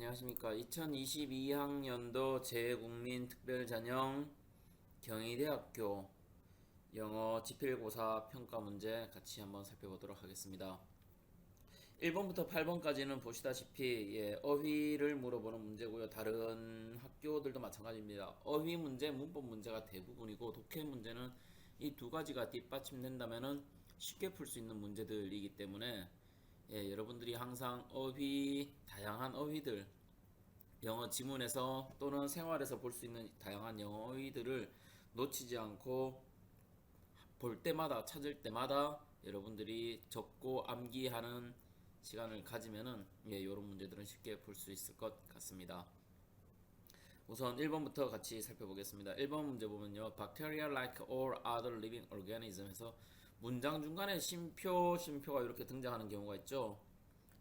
안녕하십니까. 2022학년도 재국민특별전형 경희대학교 영어 지필고사 평가 문제 같이 한번 살펴보도록 하겠습니다. 1번부터 8번까지는 보시다시피 어휘를 물어보는 문제고요. 다른 학교들도 마찬가지입니다. 어휘 문제, 문법 문제가 대부분이고 독해 문제는 이 두 가지가 뒷받침된다면 쉽게 풀 수 있는 문제들이기 때문에 여러분들이 항상 다양한 어휘들, 영어 지문에서 또는 생활에서 볼 수 있는 다양한 영어 어휘들을 놓치지 않고 볼 때마다, 찾을 때마다 여러분들이 적고 암기하는 시간을 가지면은 이런 문제들은 쉽게 풀 수 있을 것 같습니다. 우선 1번부터 같이 살펴보겠습니다. 1번 문제 보면요. Bacteria like all other living organism에서 문장 중간에 쉼표가 이렇게 등장하는 경우가 있죠.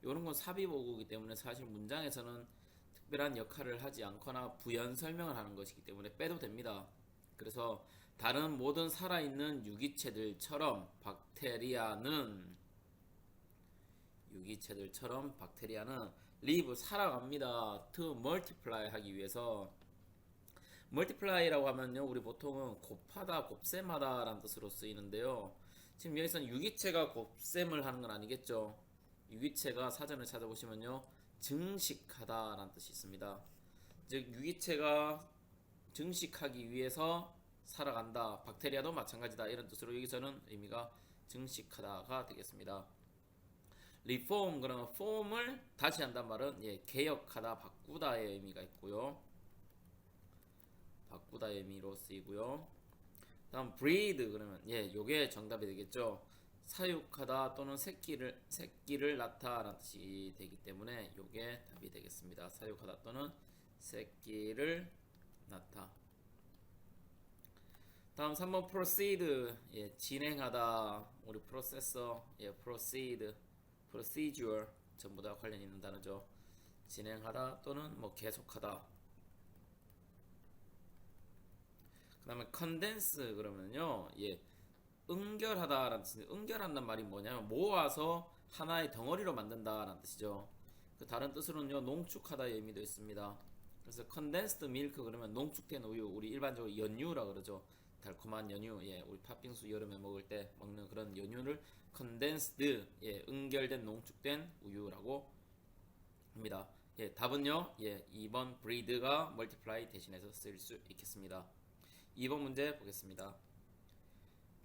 이런 건 삽입어구이기 때문에 사실 문장에서는 특별한 역할을 하지 않거나 부연 설명을 하는 것이기 때문에 빼도 됩니다. 그래서 다른 모든 살아있는 유기체들처럼 박테리아는 live 살아갑니다. to multiply 하기 위해서 multiply라고 하면요, 우리 보통은 곱하다, 곱셈하다 라는 뜻으로 쓰이는데요. 지금 여기서는 유기체가 곱셈을 하는 건 아니겠죠. 유기체가 사전을 찾아보시면요, 증식하다 라는 뜻이 있습니다. 즉 유기체가 증식하기 위해서 살아간다. 박테리아도 마찬가지다. 이런 뜻으로 여기서는 의미가 증식하다가 되겠습니다. reform, 그러면 form을 다시 한단 말은 개혁하다, 바꾸다의 의미가 있고요. 바꾸다의 의미로 쓰이고요. 다음 breed, 그러면 요게 정답이 되겠죠. 사육하다 또는 새끼를 낳다라는 뜻이 되기 때문에 요게 답이 되겠습니다. 사육하다 또는 새끼를 낳다. 다음 3번 proceed, 진행하다. 우리 프로세서, procedure 전부 다 관련 있는 단어죠. 진행하다 또는 계속하다. 그 다음에 condense, 그러면요, 응결하다라는 뜻인데, 응결한다는 말이 뭐냐면 모아서 하나의 덩어리로 만든다라는 뜻이죠. 그 다른 뜻으로는요, 농축하다의 의미도 있습니다. 그래서 condensed milk, 그러면 농축된 우유, 우리 일반적으로 연유라 그러죠. 달콤한 연유, 우리 팥빙수 여름에 먹을 때 먹는 그런 연유를 condensed, 응결된 농축된 우유라고 합니다. 답은요, 2번 breed가 multiply 대신해서 쓸 수 있겠습니다. 2번 문제 보겠습니다.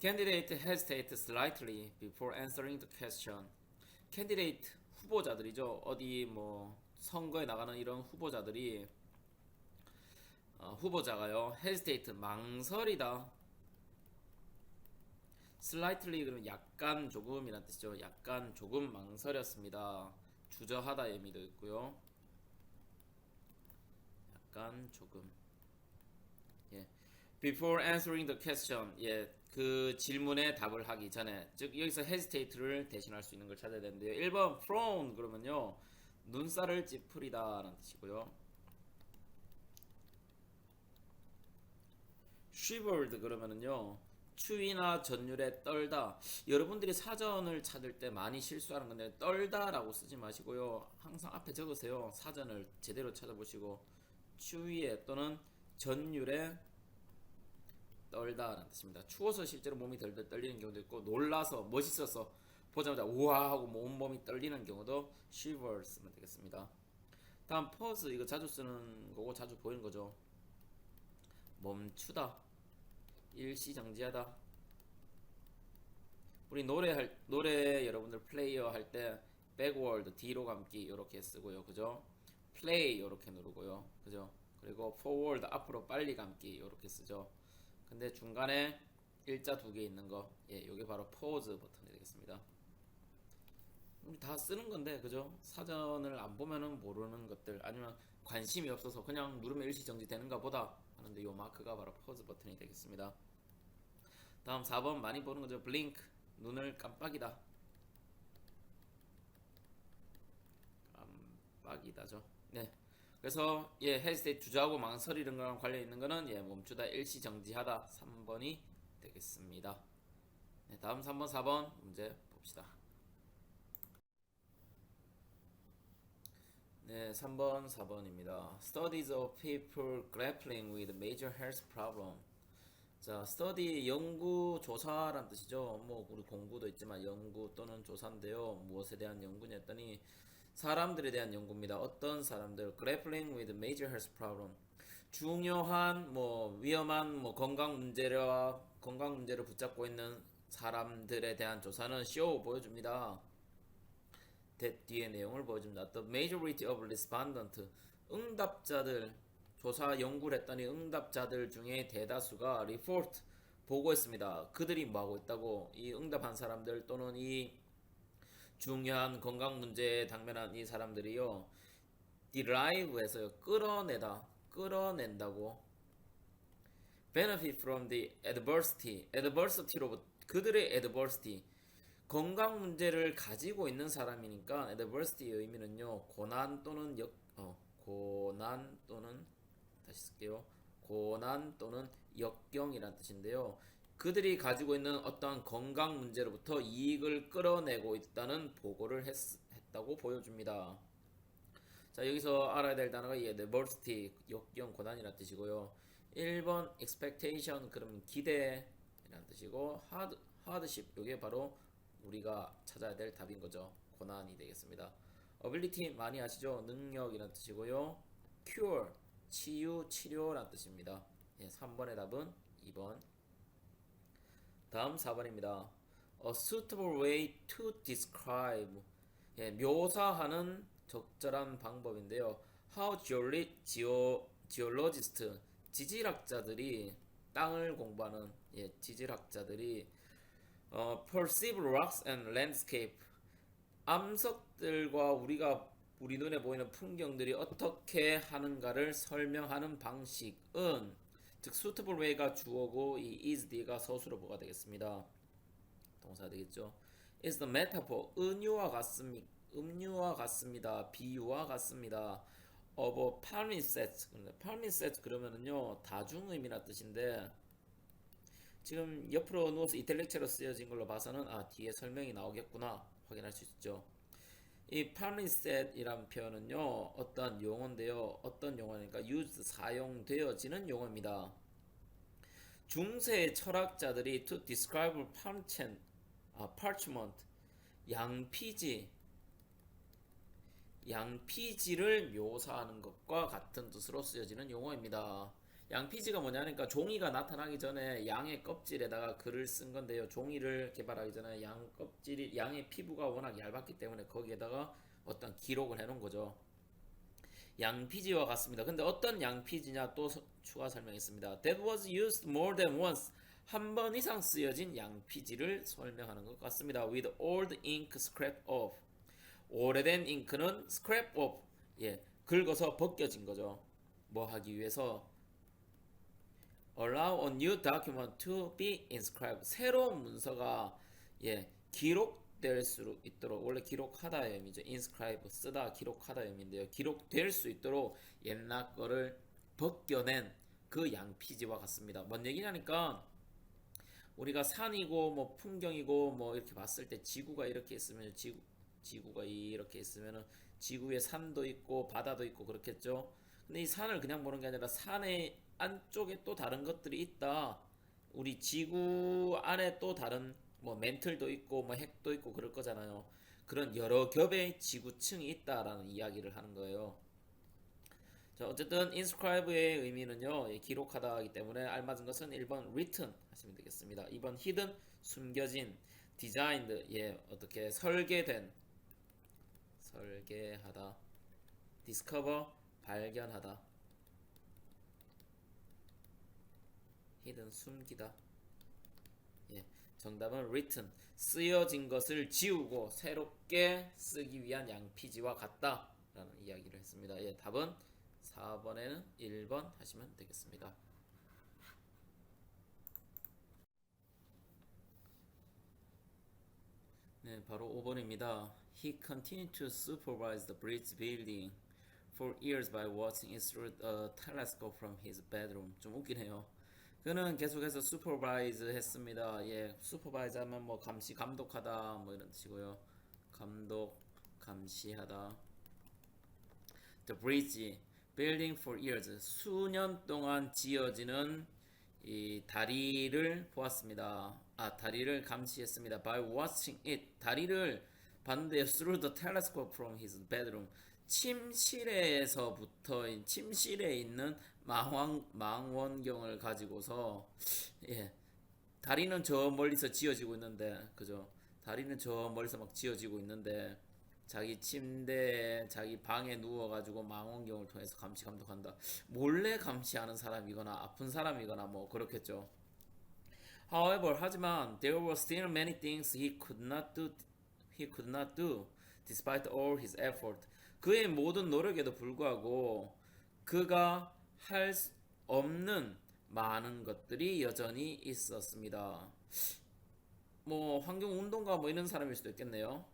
Candidate hesitate slightly before answering the question. Candidate 후보자들이죠. 어디 선거에 나가는 이런 후보자들이 후보자가요, hesitate 망설이다. slightly 그러면 약간 조금이란 뜻이죠. 약간 조금 망설였습니다. 주저하다 의미도 있고요. 약간 조금. Before answering the question, 그 질문에 답을 하기 전에, 즉 여기서 hesitate를 대신할 수 있는 걸 찾아야 되는데요. 1번 frown, 그러면요, 눈살을 찌푸리다 라는 뜻이고요. shivered, 그러면은요, 추위나 전율에 떨다. 여러분들이 사전을 찾을 때 많이 실수하는 건데, 떨다 라고 쓰지 마시고요, 항상 앞에 적으세요. 사전을 제대로 찾아보시고, 추위에 또는 전율에 떨다라는 뜻입니다. 추워서 실제로 몸이 덜덜 떨리는 경우도 있고, 놀라서 멋있어서 보자마자 우와 하고 온몸이 떨리는 경우도 shiver 쓰면 되겠습니다. 다음 pause, 이거 자주 쓰는 거고 자주 보이는 거죠. 멈추다, 일시정지하다. 우리 노래 여러분들 플레이어 할 때 backward 뒤로 감기 이렇게 쓰고요, 그죠? play 이렇게 누르고요, 그죠? 그리고 forward 앞으로 빨리 감기 이렇게 쓰죠. 근데 중간에 일자 두 개 있는 거, 요게 바로 pause 버튼이 되겠습니다. 우리 다 쓰는 건데, 그죠? 사전을 안 보면은 모르는 것들, 아니면 관심이 없어서 그냥 누르면 일시정지 되는가 보다 하는데, 요 마크가 바로 pause 버튼이 되겠습니다. 다음 4번 많이 보는 거죠. blink, 눈을 깜빡이다. 깜빡이다죠. 그래서 hesitate 주저하고 망설이는 거랑 관련 있는 거는 멈추다, 일시정지하다. 3번이 되겠습니다. 다음 3번, 4번 문제 봅시다. 네, 3번, 4번입니다. Studies of people grappling with major health problem. 자, study 연구 조사란 뜻이죠. 뭐 우리 공부도 있지만 연구 또는 조사인데요. 무엇에 대한 연구냐 했더니 사람들에 대한 연구입니다. 어떤 사람들 grappling with major health problem. 중요한 뭐 위험한 뭐 건강 문제를 붙잡고 있는 사람들에 대한 조사는 show 보여줍니다. 뒤의 내용을 보여줍니다. The majority of respondent 응답자들 조사 연구를 했더니 응답자들 중에 대다수가 report 보고했습니다. 그들이 뭐 하고 있다고 이 응답한 사람들 또는 이 중요한 건강 문제에 당면한 이 사람들이요 derive에서 끌어낸다고 benefit from the adversity로부터 그들의 adversity 건강 문제를 가지고 있는 사람이니까 adversity의 의미는요 고난 또는 고난 또는 다시 쓸게요 고난 또는 역경이란 뜻인데요 그들이 가지고 있는 어떠한 건강 문제로부터 이익을 끌어내고 있다는 보고를 했다고 보여줍니다. 자 여기서 알아야 될 단어가 이 adversity 역경 고난이란 뜻이고요 1번 expectation 그러면 기대라는 뜻이고 hardship 이게 바로 우리가 찾아야 될 답인 거죠. 고난이 되겠습니다. ability 많이 아시죠? 능력이란 뜻이고요. cure 치유 치료란 뜻입니다. 예, 3번의 답은 2번. 다음 4번입니다. A suitable way to describe 예, 묘사하는 적절한 방법인데요. How geologists 지질학자들이 땅을 공부하는 예, 지질학자들이 perceive rocks and landscape 암석들과 우리 눈에 보이는 풍경들이 어떻게 하는가를 설명하는 방식은 즉 suitable way가 주어고 이 is the가 서술어 보가 되겠습니다. 동사 되겠죠. is the metaphor 은유와 같습니다. 비유와 같습니다. of a palimpsest 그러면은요 다중의미란 뜻인데 지금 옆으로 누워서 이탈릭체로 쓰여진 걸로 봐서는 뒤에 설명이 나오겠구나 확인할 수 있죠. 이 palimpsest이란 표현은요 어떤 용어인데요. 어떤 용어니까 used 사용되어지는 용어입니다. 중세 철학자들이 to describe parchment 양피지를 묘사하는 것과 같은 뜻으로 쓰여지는 용어입니다. 양피지가 뭐냐니까 종이가 나타나기 전에 양의 껍질에다가 글을 쓴 건데요. 종이를 개발하기 전에 양의 피부가 워낙 얇았기 때문에 거기에다가 어떤 기록을 해놓은 거죠. 양피지와 같습니다. 근데 어떤 양피지냐 또 추가 설명했습니다. That was used more than once. 한 번 이상 쓰여진 양피지를 설명하는 것 같습니다. With old ink scraped off. 오래된 잉크는 scrap off. 예, 긁어서 벗겨진 거죠. 뭐 하기 위해서 allow a new document to be inscribed. 새로운 문서가 예, 기록될 수 있도록 원래 기록하다의 의미죠. inscribe 쓰다 기록하다의 의미인데요. 기록될 수 있도록 옛날 거를 벗겨낸 그 양피지와 같습니다. 뭔 얘기냐니까 우리가 산이고 뭐 풍경이고 뭐 이렇게 봤을 때 지구가 이렇게 있으면 지구가 이렇게 있으면은 지구에 산도 있고 바다도 있고 그렇겠죠. 근데 이 산을 그냥 보는 게 아니라 산의 안쪽에 또 다른 것들이 있다. 우리 지구 안에 또 다른 뭐 멘틀도 있고 뭐 핵도 있고 그럴 거잖아요. 그런 여러 겹의 지구층이 있다라는 이야기를 하는 거예요. 자, 어쨌든 inscribe의 의미는요. 기록하다 하기 때문에 알맞은 것은 1번 written 하시면 되겠습니다. 2번 hidden 숨겨진 designed 어떻게 설계하다 discover 발견하다 hidden 숨기다 정답은 written 쓰여진 것을 지우고 새롭게 쓰기 위한 양피지와 같다 라는 이야기를 했습니다. 답은 4번에는 1번 하시면 되겠습니다. 네, 바로 5번입니다. He continued to supervise the bridge building for years by watching it through a telescope from his bedroom. 좀 웃기네요. 그는 계속해서 supervise 했습니다. supervise 하면 뭐 감독하다 뭐 이런 뜻이고요. 감독, 감시하다. the bridge building for years. 수년 동안 지어지는 이 다리를 보았습니다. 다리를 감시했습니다. By watching it. 다리를 봤는데 through the telescope from his bedroom. 침실에 있는 망원경을 가지고서 다리는 저 멀리서 지어지고 있는데 그죠? 다리는 저 멀리서 막 지어지고 있는데 자기 침대에 자기 방에 누워가지고 망원경을 통해서 감시 감독한다. 몰래 감시하는 사람이거나 아픈 사람이거나 뭐 그렇겠죠. However, 하지만 there were still many things he could not do despite all his effort. 그의 모든 노력에도 불구하고 그가 할 수 없는 많은 것들이 여전히 있었습니다. 뭐 환경 운동가 뭐 이런 사람일 수도 있겠네요.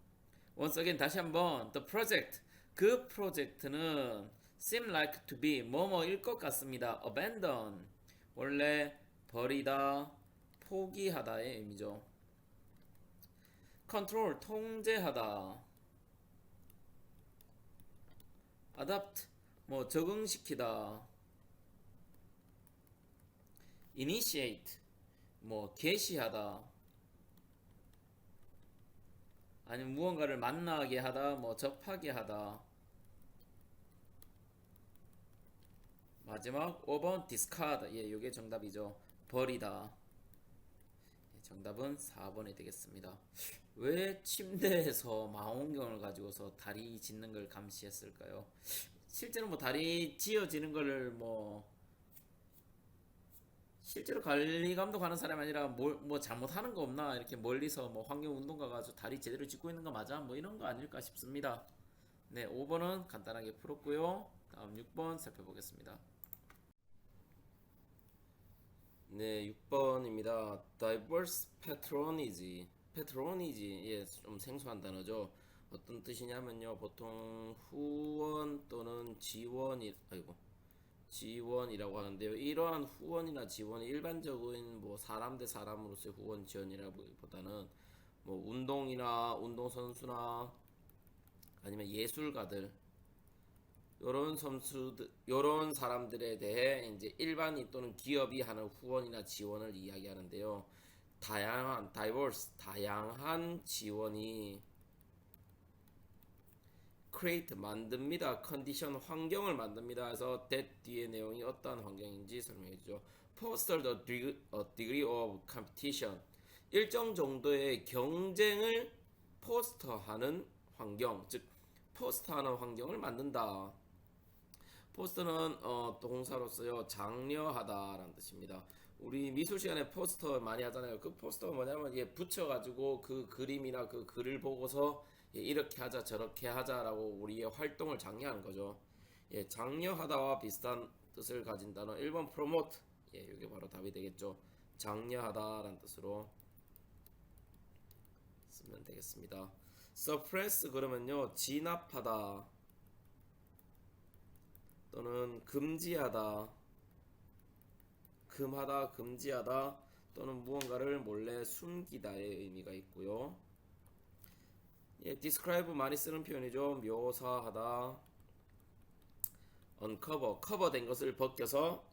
Once again 다시 한번 the project 그 프로젝트는 seem like to be 뭐뭐일 것 같습니다. abandon 원래 버리다 포기하다의 의미죠. control 통제하다 adapt 뭐 적응시키다 initiate 뭐 개시하다 아니면 무언가를 만나게 하다 뭐 접하게 하다 마지막 5번 discard 요게 정답이죠. 버리다. 정답은 4번이 되겠습니다. 왜 침대에서 망원경을 가지고서 다리 짓는 걸 감시했을까요? 실제로 뭐 다리 지어지는 거를 뭐 실제로 관리 감독하는 사람이 아니라 뭐 잘못하는 거 없나 이렇게 멀리서 뭐 환경 운동가 가지고 다리 제대로 짓고 있는 거 맞아? 뭐 이런 거 아닐까 싶습니다. 네, 5번은 간단하게 풀었고요. 다음 6번 살펴보겠습니다. 네, 6번입니다. Diverse patronage. patronage, 좀 생소한 단어죠. 어떤 뜻이냐면요, 보통 후원 또는 지원이라고 하는데요. 이러한 후원이나 지원이 일반적인 뭐 사람 대 사람으로서의 후원 지원이라기보다는 뭐 운동이나 운동선수나 아니면 예술가들 요런 사람들에 대해 이제 일반인 또는 기업이 하는 후원이나 지원을 이야기하는데요. 다양한 지원이 create 만듭니다. 컨디션 환경을 만듭니다. 그래서 that 뒤의 내용이 어떠한 환경인지 설명해 주죠. foster a degree of competition. 일정 정도의 경쟁을 포스터하는 환경, 즉 포스터하는 환경을 만든다. 포스터는 동사로서요 장려하다라는 뜻입니다. 우리 미술 시간에 포스터 많이 하잖아요. 그 포스터가 뭐냐면 붙여가지고 그 그림이나 그 글을 보고서 이렇게 하자 저렇게 하자라고 우리의 활동을 장려하는 거죠. 장려하다와 비슷한 뜻을 가진 단어 1번 promote. 이게 바로 답이 되겠죠. 장려하다라는 뜻으로 쓰면 되겠습니다. suppress 그러면요 진압하다 또는 금지하다, 금지하다 또는 무언가를 몰래 숨기다의 의미가 있고요. describe 많이 쓰는 표현이죠. 묘사하다. uncover, 커버된 것을 벗겨서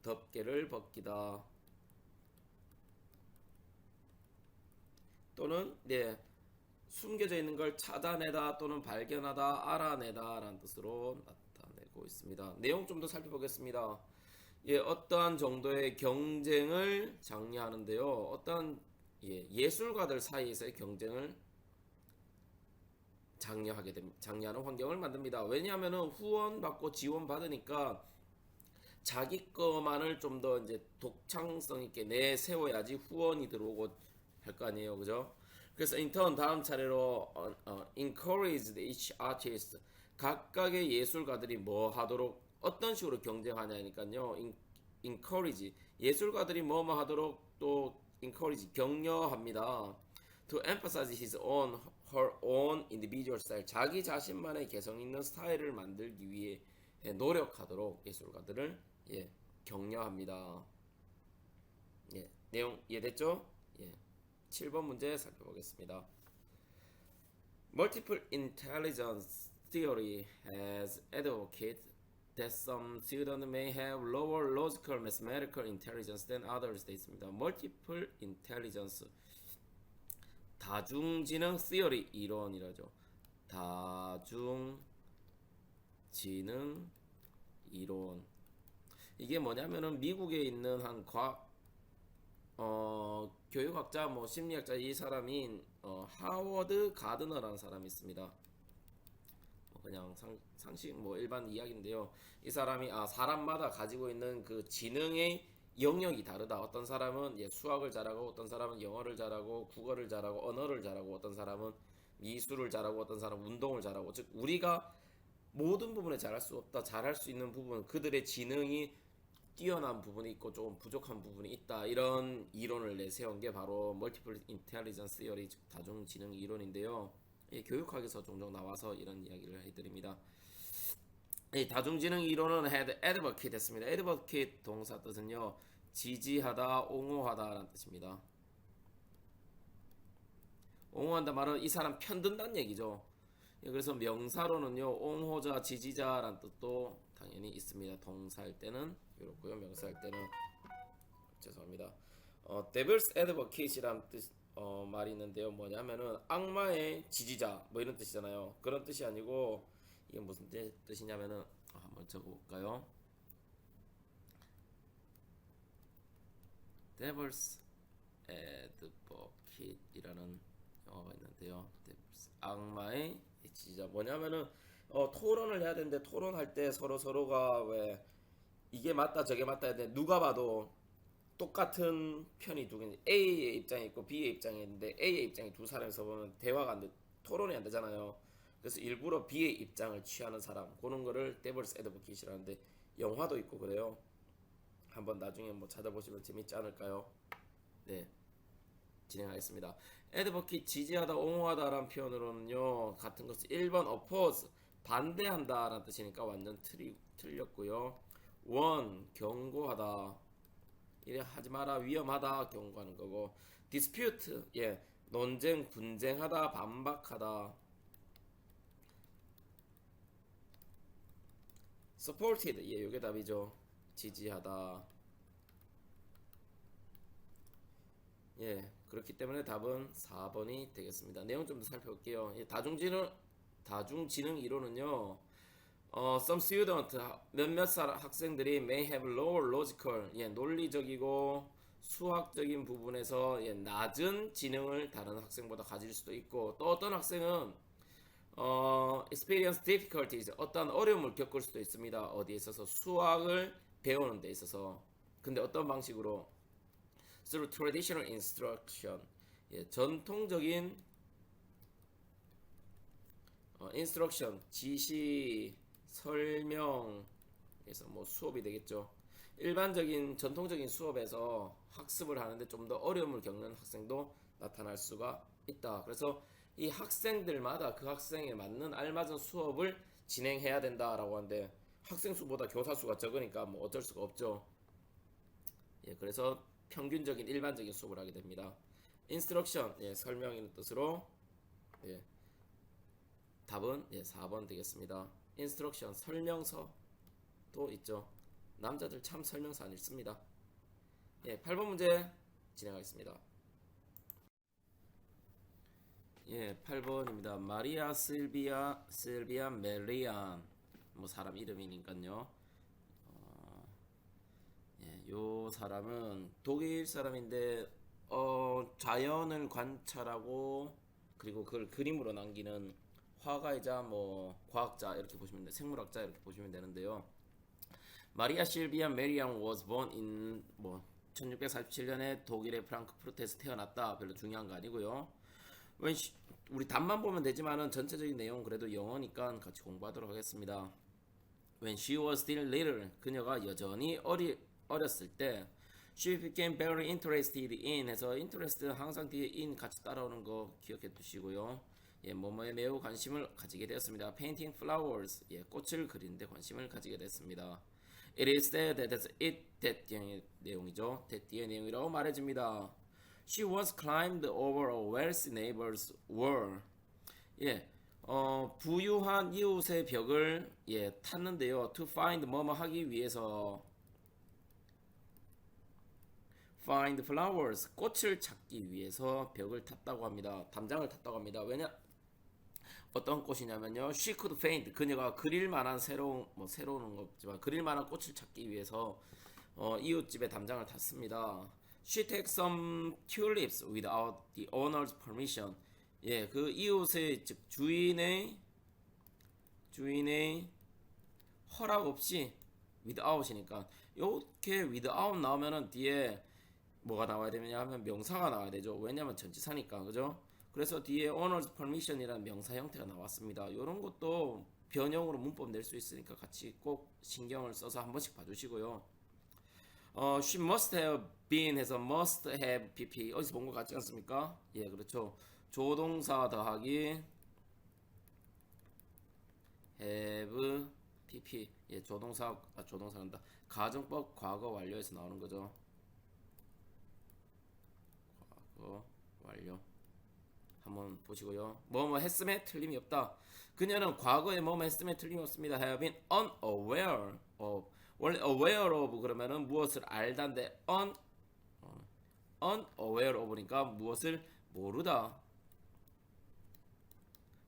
덮개를 벗기다. 또는 숨겨져 있는 걸 찾아내다 또는 발견하다, 알아내다 라는 뜻으로 나타내고 있습니다. 내용 좀 더 살펴보겠습니다. 어떠한 정도의 경쟁을 장려하는데요. 어떠한 예술가들 사이에서의 경쟁을 장려하는 환경을 만듭니다. 왜냐하면 후원받고 지원받으니까 자기 거만을 좀 더 이제 독창성 있게 내세워야지 후원이 들어오고 할 거 아니에요, 그죠? 그래서 인턴 다음 차례로 encouraged each artist 각각의 예술가들이 뭐 하도록 어떤 식으로 경쟁하냐니까요. encourage 예술가들이 뭐뭐 하도록 또 encourage 격려합니다. to emphasize her own individual style 자기 자신만의 개성 있는 스타일을 만들기 위해 노력하도록 예술가들을 격려합니다. 내용 이해됐죠? 7번 문제 살펴보겠습니다. Multiple intelligence theory has advocated that some students may have lower logical mathematical intelligence than others. 돼 있습니다. Multiple intelligence 다중지능 theory 이론이라죠. 다중지능 이론 이게 뭐냐면은 미국에 있는 한 교육학자 뭐 심리학자 이 사람인 하워드 가드너라는 사람이 있습니다. 그냥 상식 뭐 일반 이야기인데요. 이 사람이 사람마다 가지고 있는 그 지능의 영역이 다르다. 어떤 사람은 수학을 잘하고 어떤 사람은 영어를 잘하고 국어를 잘하고 언어를 잘하고 어떤 사람은 미술을 잘하고 어떤 사람은 운동을 잘하고 즉 우리가 모든 부분에 잘할 수 없다. 잘할 수 있는 부분 그들의 지능이 뛰어난 부분이 있고 조금 부족한 부분이 있다. 이런 이론을 내세운 게 바로 멀티플 인텔리전스 티어리 즉 다중지능 이론인데요. 교육학에서 종종 나와서 이런 이야기를 해드립니다. 다중지능 이론은 had advocate 했습니다. advocate 동사 뜻은요 지지하다, 옹호하다라는 뜻입니다. 옹호한다 말은 이 사람 편든다는 얘기죠. 그래서 명사로는요 옹호자, 지지자라는 뜻도 당연히 있습니다. 동사일 때는 이렇고요. 명사일 때는 죄송합니다. devil's advocate이라는 뜻 말이 있는데요. 뭐냐면은 악마의 지지자 뭐 이런 뜻이잖아요. 그런 뜻이 아니고 이게 무슨 뜻이냐면은 한번 적어볼까요? devil's advocate이라는 영어가 있는데요. devil's 악마의 지지자 뭐냐면은 토론을 해야 되는데 토론할 때 서로가 왜 이게 맞다 저게 맞다 해야 돼. 누가 봐도 똑같은 편이 두 개, A의 입장이 있고 B의 입장이 있는데 A의 입장이 두 사람이서 보면 대화가 안 돼, 토론이 안 되잖아요. 그래서 일부러 B의 입장을 취하는 사람, 그런 거를 데블스 애드보킷이라는데 영화도 있고 그래요. 한번 나중에 뭐 찾아보시면 재밌지 않을까요? 네, 진행하겠습니다. 애드보킷 지지하다, 옹호하다라는 표현으로는요 같은 것을 1번 oppose 반대한다라는 뜻이니까 완전 틀렸고요. 1 경고하다. 이래 하지 마라 위험하다 경고하는 거고 dispute 논쟁 분쟁하다 반박하다 supported 요게 답이죠. 지지하다. 그렇기 때문에 답은 4번이 되겠습니다. 내용 좀 더 살펴볼게요. 다중지능 이론은요 some student 몇몇 학생들이 may have lower logical 논리적이고 수학적인 부분에서 낮은 지능을 다른 학생보다 가질 수도 있고 또 어떤 학생은 experience difficulties 어떤 어려움을 겪을 수도 있습니다. 어디에 있어서 수학을 배우는 데 있어서 근데 어떤 방식으로 through traditional instruction 전통적인 instruction 지시 설명에서 뭐 수업이 되겠죠. 일반적인 전통적인 수업에서 학습을 하는데 좀 더 어려움을 겪는 학생도 나타날 수가 있다. 그래서 이 학생들마다 그 학생에 맞는 알맞은 수업을 진행해야 된다라고 하는데 학생 수보다 교사 수가 적으니까 뭐 어쩔 수가 없죠. 그래서 평균적인 일반적인 수업을 하게 됩니다. instruction 설명이라는 뜻으로 답은 4번 되겠습니다. 인스트럭션 설명서도 있죠. 남자들 참 설명서 안 읽습니다. 8번 문제 진행하겠습니다. 8번입니다. 마리아 실비아 메리안 뭐 사람 이름이니까요. 요 사람은 독일 사람인데 자연을 관찰하고 그리고 그걸 그림으로 남기는 화가이자 뭐 과학자 이렇게 보시면 돼, 생물학자 이렇게 보시면 되는데요. 마리아 실비아 메리안 was born in 1647년에 독일의 프랑크푸르트에서 태어났다. 별로 중요한 거 아니고요. 우리 답만 보면 되지만은 전체적인 내용 그래도 영어니까 같이 공부하도록 하겠습니다. When she was still little, 그녀가 여전히 어렸을 때 she became very interested in 해서 interest 항상 뒤에 in 같이 따라오는 거 기억해 두시고요. 뭐뭐에 매우 관심을 가지게 되었습니다. Painting flowers, 꽃을 그리는데 관심을 가지게 됐습니다. It is said that 내용이죠. that 뒤의 내용이라고 말해집니다. She once climbed over a wealthy neighbor's wall. 부유한 이웃의 벽을 탔는데요. To find 뭐뭐 하기 위해서 find flowers 꽃을 찾기 위해서 벽을 탔다고 합니다. 담장을 탔다고 합니다. 왜냐 어떤 꽃이냐면요. She could paint 그녀가 그릴 만한 새로운 건 없지만 그릴 만한 꽃을 찾기 위해서 이웃집에 담장을 탔습니다. She takes some tulips without the owner's permission. 예, 그 이웃의 즉 주인의 허락 없이 without이니까 이렇게 without 나오면은 뒤에 뭐가 나와야 되냐 하면 명사가 나와야 되죠. 왜냐면 전치사니까 그죠? 그래서 뒤에 owner's permission이라는 명사 형태가 나왔습니다. 이런 것도 변형으로 문법 낼 수 있으니까 같이 꼭 신경을 써서 한 번씩 봐주시고요. she must have been 해서 must have pp 어디서 본 것 같지 않습니까? 예, 그렇죠. 조동사 더하기 have pp 예, 조동사란다. 가정법 과거 완료에서 나오는 거죠. 과거 완료. 한번 보시고요. 뭐뭐 했음에 틀림이 없다. 그녀는 과거에 뭐뭐 했음에 틀림이 없습니다. have been unaware of. 원래 aware of 그러면은 무엇을 알다인데 unaware of니까 무엇을 모르다.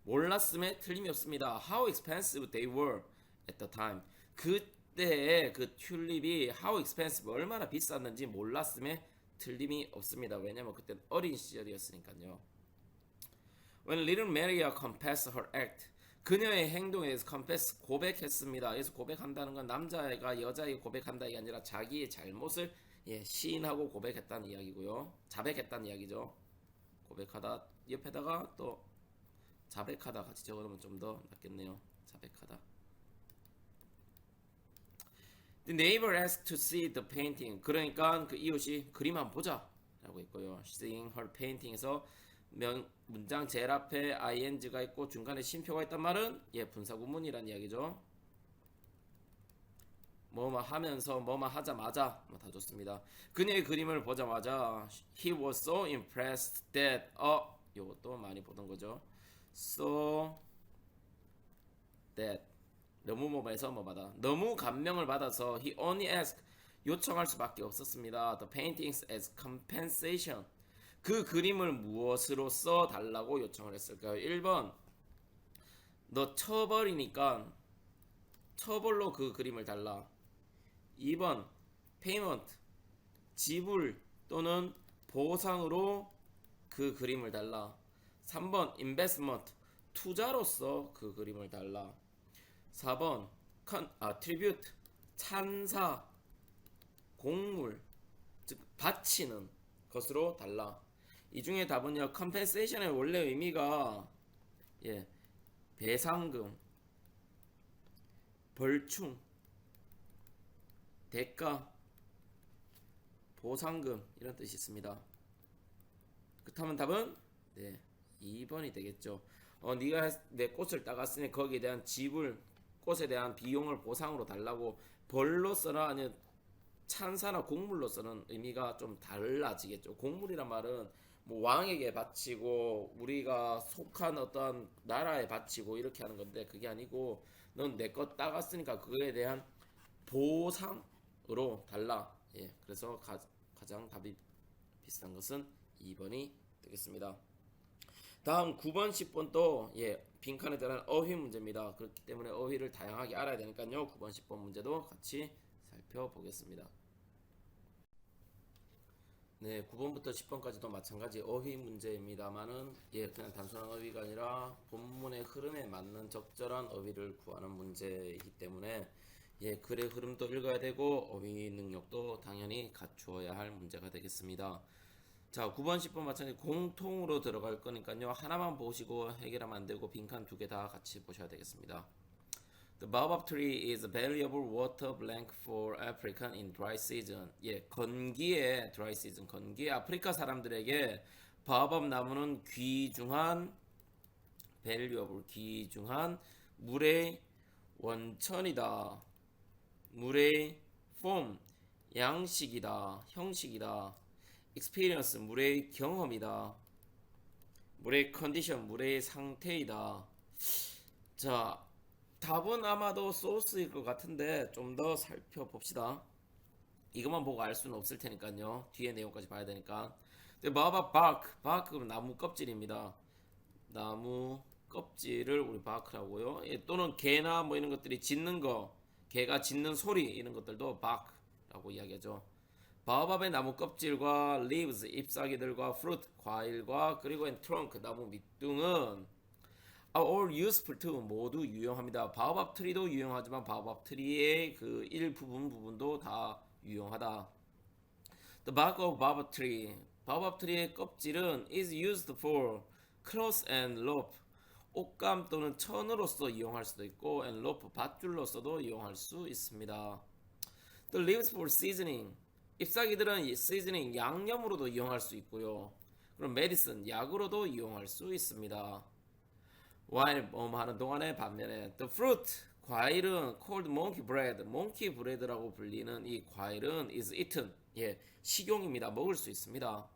몰랐음에 틀림이 없습니다. How expensive they were at the time. 그때의 그 튤립이 how expensive 얼마나 비쌌는지 몰랐음에 틀림이 없습니다. 왜냐면 그때는 어린 시절이었으니까요. When little Maria confessed her act. 그녀의 행동에 대해서 confess 고백했습니다. 그래서 고백한다는 건 남자애가 여자에게 고백한다는 게 아니라 자기의 잘못을 시인하고 고백했다는 이야기고요. 자백했다는 이야기죠. 고백하다 옆에다가 또 자백하다 같이 적으면 좀 더 낫겠네요. 자백하다. The neighbor asked to see the painting. 그러니까 그 이웃이 그림 한번 보자 라고 했고요. Seeing her painting에서 문장 제일 앞에 ing가 있고 중간에 쉼표가 있단 말은 분사구문이란 이야기죠. 뭐뭐 하면서 뭐뭐 하자마자 다 좋습니다. 그녀의 그림을 보자마자 he was so impressed that 요것도 많이 보던 거죠. So that 너무 뭐뭐해서 뭐마다 너무 감명을 받아서 he only asked 요청할 수밖에 없었습니다. The paintings as compensation. 그 그림을 무엇으로 써 달라고 요청을 했을까요? 1번 너 쳐버리니까 처벌로 그 그림을 달라. 2번 payment 지불 또는 보상으로 그 그림을 달라. 3번 investment 투자로서 그 그림을 달라. 4번 tribute 찬사 공물 즉 바치는 것으로 달라. 이 중에 답은요. compensation의 원래 의미가 배상금, 벌충, 대가, 보상금 이런 뜻이 있습니다. 그렇다면 답은 2번이 되겠죠. 네가 내 꽃을 따갔으니 거기에 대한 지불, 꽃에 대한 비용을 보상으로 달라고 벌로서나 아니면 찬사나 공물로서는 의미가 좀 달라지겠죠. 공물이란 말은 뭐 왕에게 바치고 우리가 속한 어떤 나라에 바치고 이렇게 하는 건데 그게 아니고 넌 내 것 따갔으니까 그거에 대한 보상으로 달라. 그래서 가장 답이 비슷한 것은 2번이 되겠습니다. 다음 9번, 10번도 빈칸에 대한 어휘 문제입니다. 그렇기 때문에 어휘를 다양하게 알아야 되니까요. 9번, 10번 문제도 같이 살펴보겠습니다. 네, 9번부터 10번까지도 마찬가지 어휘 문제입니다만은 그냥 단순한 어휘가 아니라 본문의 흐름에 맞는 적절한 어휘를 구하는 문제이기 때문에 글의 흐름도 읽어야 되고 어휘 능력도 당연히 갖추어야 할 문제가 되겠습니다. 자, 9번, 10번 마찬가지 공통으로 들어갈 거니까요. 하나만 보시고 해결하면 안 되고 빈칸 두 개 다 같이 보셔야 되겠습니다. The baobab tree is a valuable water blank for African in dry season. 건기에 dry season, 건기에 아프리카 사람들에게 바오밥 나무는 귀중한 valuable, 귀중한 물의 원천이다. 물의 form, 양식이다, 형식이다. experience, 물의 경험이다. 물의 condition, 물의 상태이다. 자, 답은 아마도 소스일 것 같은데 좀 더 살펴봅시다. 이것만 보고 알 수는 없을 테니까요. 뒤에 내용까지 봐야 되니까. 바바 바크는 나무 껍질입니다. 나무 껍질을 우리 바크라고요. 예, 또는 개나 뭐 이런 것들이 짖는 거, 개가 짖는 소리 이런 것들도 바크라고 이야기하죠. 바오밥의 나무 껍질과 leaves 잎사귀들과 fruit 과일과 그리고 and trunk 나무 밑둥은 are all useful to 모두 유용합니다. 바오밥 트리도 유용하지만 바오밥 트리의 그 부분도 다 유용하다. The bark of baobab tree 바오밥 트리의 껍질은 is used for cloth and rope 옷감 또는 천으로서 이용할 수도 있고 and rope 밧줄로서도 이용할 수 있습니다. The leaves for seasoning 잎사귀들은 시즈닝 양념으로도 이용할 수 있고요. 그럼 메디슨 약으로도 이용할 수 있습니다. while 하는 동안에 반면에 the fruit 과일은 called monkey bread monkey bread라고 불리는 이 과일은 is eaten 예 식용입니다. 먹을 수 있습니다.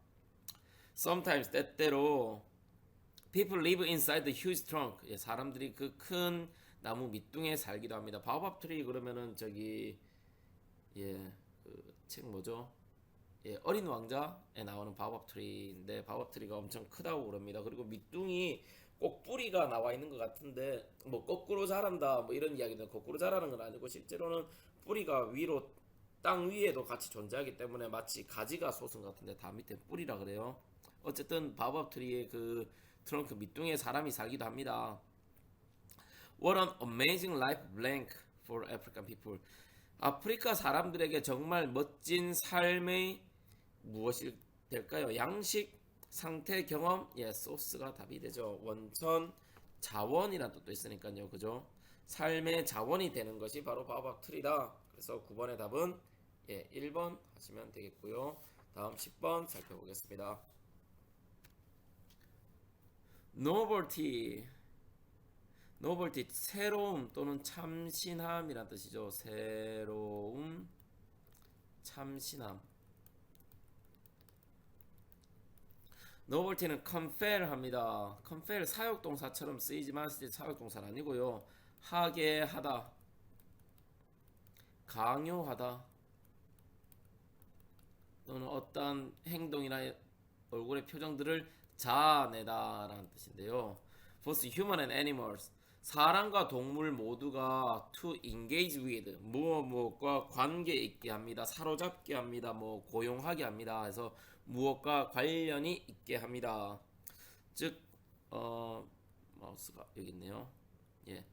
sometimes 때때로 people live inside the huge trunk 예, 사람들이 그 큰 나무 밑둥에 살기도 합니다. 바오밥 트리 그러면은 저기 예 그 책 뭐죠? 예, 어린 왕자에 나오는 바오밥 트리인데 바오밥 트리가 엄청 크다고 그럽니다. 그리고 밑둥이 꼭 뿌리가 나와 있는 것 같은데 뭐 거꾸로 자란다 뭐 이런 이야기는 거꾸로 자라는 건 아니고 실제로는 뿌리가 위로 땅 위에도 같이 존재하기 때문에 마치 가지가 솟은 것 같은데 다 밑에 뿌리라 그래요. 어쨌든 바오밥 트리의 그 트렁크 밑둥에 사람이 살기도 합니다. What an amazing life blank for African people. 아프리카 사람들에게 정말 멋진 삶의 무엇이 될까요? 양식, 상태, 경험, 예, 소스가 답이 되죠. 원천, 자원이라는 뜻도 있으니까요, 그죠? 삶의 자원이 되는 것이 바로 바오밥 트리다. 그래서 9번의 답은 예, 1번 하시면 되겠고요. 다음 10번 살펴보겠습니다. 노벌티 노벌티 새로움 또는 참신함이란 뜻이죠. 새로움, 참신함. 노벌티는 confer 합니다. confer 사역동사처럼 쓰이지만 실제 사역동사는 아니고요. 하게 하다, 강요하다 또는 어떤 행동이나 얼굴의 표정들을 자아내다라는 뜻인데요. Both human and animals 사람과 동물 모두가 to engage with 무엇과 관계 있게 합니다. 사로잡게 합니다. 뭐 고용하게 합니다. 그래서 무엇과 관련이 있게 합니다. 즉 마우스가 여기 있네요. 예.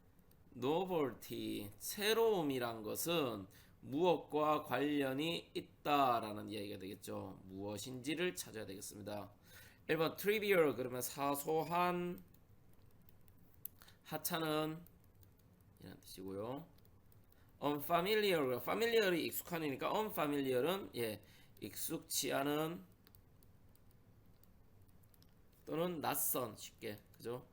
novelty 새로움이란 것은 무엇과 관련이 있다라는 이야기가 되겠죠. 무엇인지를 찾아야 되겠습니다. 1번 trivial 그러면 사소한 하찮은 이런 뜻이고요. unfamiliar, familiar이 익숙한이니까 unfamiliar은 예, 익숙치 않은 또는 낯선 쉽게 그죠?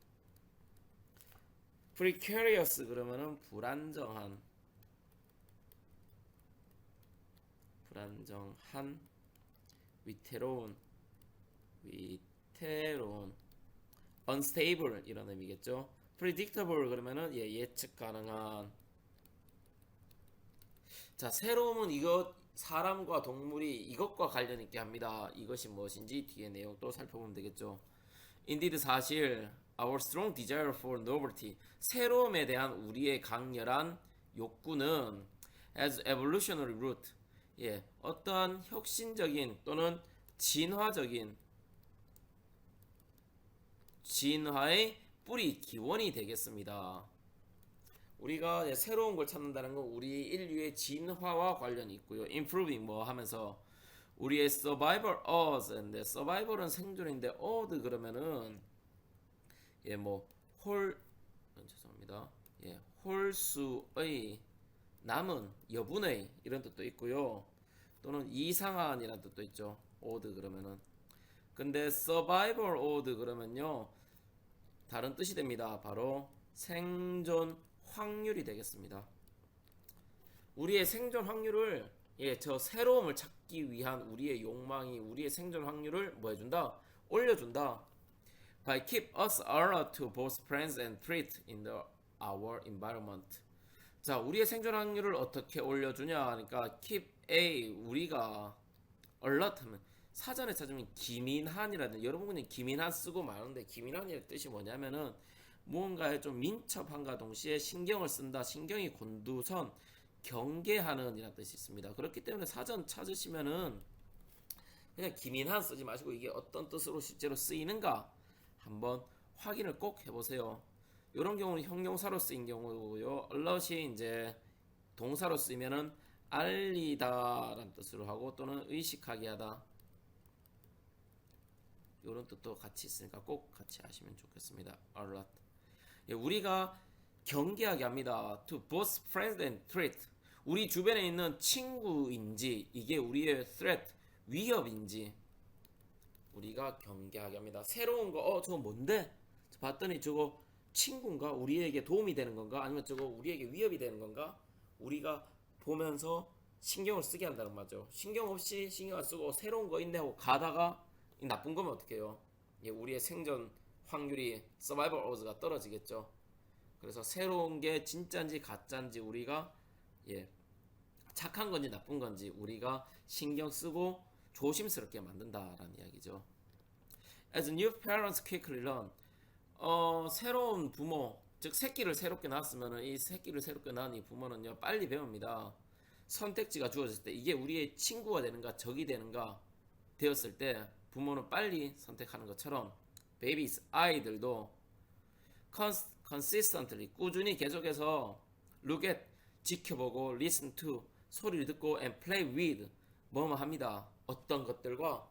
precarious 그러면은 불안정한 위태로운 unstable 이런 의미겠죠. predictable 그러면은 예, 예측 가능한. 자, 새로움은 이것 사람과 동물이 이것과 관련 있게 합니다. 이것이 무엇인지 뒤에 내용 또 살펴보면 되겠죠. Indeed 사실 our strong desire for novelty 새로움에 대한 우리의 강렬한 욕구는 has evolutionary root 예, 어떠한 혁신적인 또는 진화의 뿌리 기원이 되겠습니다. 우리가 새로운 걸 찾는다는 건 우리 인류의 진화와 관련이 있고요. improving 뭐 하면서 우리의 survival odds인데 survival은 생존인데 odd 그러면은 예 뭐 죄송합니다. 예 홀수의 남은 여분의 이런 뜻도 있고요. 또는 이상한이라는 뜻도 있죠. odd 그러면은 근데 survival odd 그러면요 다른 뜻이 됩니다. 바로 생존 확률이 되겠습니다. 우리의 생존 확률을 예, 저 새로움을 찾기 위한 우리의 욕망이 우리의 생존 확률을 뭐 해준다? 올려준다. by keep us alert to both friends and threat in our environment. 자, 우리의 생존 확률을 어떻게 올려주냐 하니까 keep A 우리가 alert 하면 사전에 찾으면 기민한이라든 여러분 그냥 기민한 쓰고 마는데 기민한이라는 뜻이 뭐냐면은 무언가에 좀 민첩한가 동시에 신경을 쓴다, 신경이 곤두선 경계하는 이라는 뜻이 있습니다. 그렇기 때문에 사전 찾으시면은 그냥 기민한 쓰지 마시고 이게 어떤 뜻으로 실제로 쓰이는가 한번 확인을 꼭 해보세요. 이런 경우는 형용사로 쓰인 경우고요. alert이 이제 동사로 쓰이면은 알리다라는 뜻으로 하고 또는 의식하게 하다 이런 뜻도 같이 있으니까 꼭 같이 아시면 좋겠습니다. alert. 예, 우리가 경계하게 합니다. To both friends and threat. 우리 주변에 있는 친구인지 이게 우리의 threat 위협인지 우리가 경계하게 합니다. 새로운 거 저거 뭔데? 봤더니 저거 친구인가? 우리에게 도움이 되는 건가? 아니면 저거 우리에게 위협이 되는 건가? 우리가 보면서 신경을 쓰게 한다는 말이죠. 신경 없이 신경 안 쓰고 새로운 거 있네 하고 가다가 나쁜 거면 어떡해요? 예, 우리의 생존 확률이 서바이벌 오즈가 떨어지겠죠. 그래서 새로운 게 진짜인지 가짜인지 우리가 예, 착한 건지 나쁜 건지 우리가 신경 쓰고 조심스럽게 만든다라는 이야기죠. As new parents quickly learn. 새로운 부모, 즉 새끼를 새롭게 낳았으면 이 새끼를 새롭게 낳은 이 부모는요 빨리 배웁니다. 선택지가 주어졌을 때 이게 우리의 친구가 되는가 적이 되는가 되었을 때 부모는 빨리 선택하는 것처럼 babies 아이들도 consistently 꾸준히 계속해서 look at 지켜보고 listen to 소리를 듣고 and play with 뭐뭐 합니다. 어떤 것들과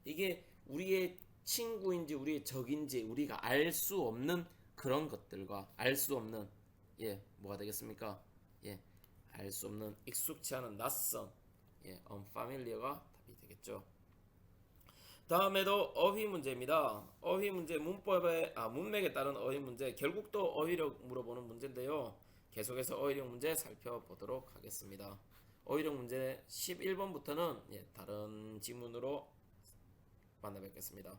이게 우리의 친구인지 우리의 적인지 우리가 알 수 없는 그런 것들과 알 수 없는 뭐가 되겠습니까? 알 수 없는 익숙치 않은 낯선 unfamiliar가 답이 되겠죠. 다음에도 어휘 문제입니다. 어휘 문제 문맥에 따른 어휘 문제 결국 또 어휘력 물어보는 문제인데요. 계속해서 어휘력 문제 살펴보도록 하겠습니다. 어휘력 문제 11번부터는 다른 지문으로 만나 뵙겠습니다.